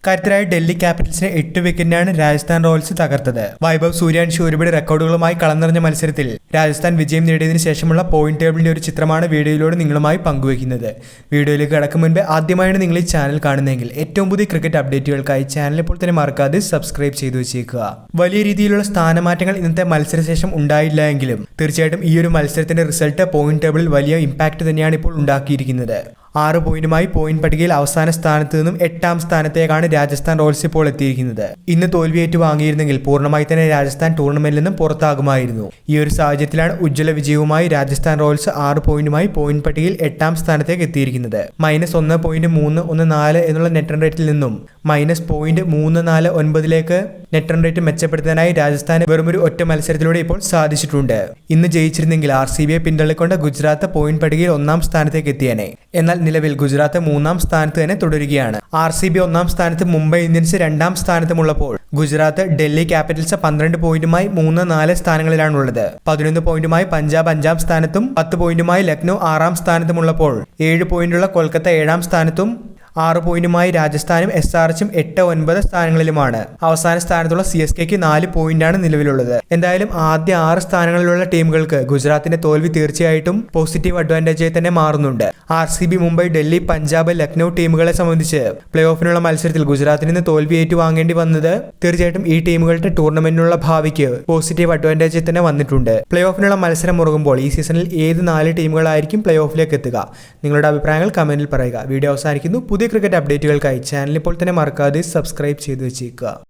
കരുത്തരായ ഡൽഹി ക്യാപിറ്റൽസിനെ 8 വിക്കറ്റിനാണ് രാജസ്ഥാൻ റോയൽസ് തകർത്തത്. വൈഭവ് സൂര്യവംശി ഒരുപിടി റെക്കോർഡുകളുമായി കളം നിറഞ്ഞ മത്സരത്തിൽ രാജസ്ഥാൻ വിജയം നേടിയതിനു ശേഷമുള്ള പോയിന്റ് ടേബിളിന്റെ ഒരു ചിത്രമാണ് വീഡിയോയിലൂടെ നിങ്ങളുമായി പങ്കുവയ്ക്കുന്നത്. വീഡിയോയിലേക്ക് കടക്കും മുൻപ് ആദ്യമായാണ് നിങ്ങൾ ഈ ചാനൽ കാണുന്നതെങ്കിൽ ഏറ്റവും പുതിയ ക്രിക്കറ്റ് അപ്ഡേറ്റുകൾക്കായി ചാനൽ ഇപ്പോൾ തന്നെ മറക്കാതെ സബ്സ്ക്രൈബ് ചെയ്തു വെച്ചേക്കുക. വലിയ രീതിയിലുള്ള സ്ഥാനമാറ്റങ്ങൾ ഇന്നത്തെ മത്സരശേഷം ഉണ്ടായില്ല എങ്കിലും തീർച്ചയായിട്ടും ഈ ഒരു മത്സരത്തിന്റെ റിസൾട്ട് പോയിന്റ് ടേബിളിൽ വലിയ ഇമ്പാക്ട് തന്നെയാണ് ഇപ്പോൾ ഉണ്ടാക്കിയിരിക്കുന്നത്. 6 പോയിന്റുമായി പോയിന്റ് പട്ടികയിൽ അവസാന സ്ഥാനത്ത് നിന്നും 8ാം സ്ഥാനത്തേക്കാണ് രാജസ്ഥാൻ റോയൽസ് ഇപ്പോൾ എത്തിയിരിക്കുന്നത്. ഇന്ന് തോൽവിയേറ്റു വാങ്ങിയിരുന്നെങ്കിൽ പൂർണ്ണമായി തന്നെ രാജസ്ഥാൻ ടൂർണമെന്റിൽ നിന്നും പുറത്താകുമായിരുന്നു. ഈ ഒരു സാഹചര്യത്തിലാണ് ഉജ്ജ്വല വിജയവുമായി രാജസ്ഥാൻ റോയൽസ് 6 പോയിന്റുമായി പോയിന്റ് പട്ടികയിൽ 8ാം സ്ഥാനത്തേക്ക് എത്തിയിരിക്കുന്നത്. -1.314 എന്നുള്ള നെറ്റ് റൺ റേറ്റിൽ നിന്നും -0.349 നെറ്റ് റൺ റേറ്റ് മെച്ചപ്പെടുത്താനായി രാജസ്ഥാന് വെറുമൊരു ഒറ്റ മത്സരത്തിലൂടെ ഇപ്പോൾ സാധിച്ചിട്ടുണ്ട്. ഇന്ന് ജയിച്ചിരുന്നെങ്കിൽ RCBയെ പിന്തള്ളിക്കൊണ്ട് ഗുജറാത്ത് പോയിന്റ് പട്ടികയിൽ 1ാം സ്ഥാനത്തേക്ക് എത്തിയേനെ. എന്നാൽ നിലവിൽ ഗുജറാത്ത് 3ാം സ്ഥാനത്ത് തന്നെ തുടരുകയാണ്. RCB 1ാം സ്ഥാനത്ത് മുംബൈ ഇന്ത്യൻസ് 2ാം സ്ഥാനത്തുമുള്ളപ്പോൾ ഗുജറാത്ത് ഡൽഹി ക്യാപിറ്റൽസ് 12 പോയിന്റുമായി 3-4 സ്ഥാനങ്ങളിലാണുള്ളത്. 11 പോയിന്റുമായി പഞ്ചാബ് 5ാം സ്ഥാനത്തും 10 പോയിന്റുമായി ലക്നൗ 6ാം സ്ഥാനത്തുമുള്ളപ്പോൾ 7 പോയിന്റുള്ള കൊൽക്കത്ത 7ാം സ്ഥാനത്തും 6 പോയിന്റുമായി രാജസ്ഥാനും SRHും 8-9 സ്ഥാനങ്ങളിലുമാണ്. അവസാന സ്ഥാനത്തുള്ള CSKക്ക് 4 പോയിന്റാണ് നിലവിലുള്ളത്. എന്തായാലും ആദ്യ 6 സ്ഥാനങ്ങളിലുള്ള ടീമുകൾക്ക് ഗുജറാത്തിന്റെ തോൽവി തീർച്ചയായിട്ടും പോസിറ്റീവ് അഡ്വാൻറ്റേജായി തന്നെ മാറുന്നുണ്ട്. RCB, മുംബൈ, ഡൽഹി, പഞ്ചാബ്, ലക്നൗ ടീമുകളെ സംബന്ധിച്ച് പ്ലേ ഓഫിനുള്ള മത്സരത്തിൽ ഗുജറാത്തിൽ നിന്ന് തോൽവി ഏറ്റുവാങ്ങേണ്ടി വന്നത് തീർച്ചയായിട്ടും ഈ ടീമുകളുടെ ടൂർണമെന്റിനുള്ള ഭാവിക്ക് പോസിറ്റീവ് അഡ്വാൻറ്റേജായി തന്നെ വന്നിട്ടുണ്ട്. പ്ലേ ഓഫിനുള്ള മത്സരം മുറുകുമ്പോൾ ഈ സീസണിൽ ഏത് 4 ടീമുകളായിരിക്കും പ്ലേ ഓഫിലേക്ക് എത്തുക? നിങ്ങളുടെ അഭിപ്രായങ്ങൾ കമന്റിൽ പറയുക. വീഡിയോ അവസാനിക്കുന്നു. പുതിയ ക്രിക്കറ്റ് അപ്ഡേറ്റുകൾക്കായി ചാനൽ ഇപ്പോൾ തന്നെ മറക്കാതെ സബ്സ്ക്രൈബ് ചെയ്തു വെച്ചേക്കുക.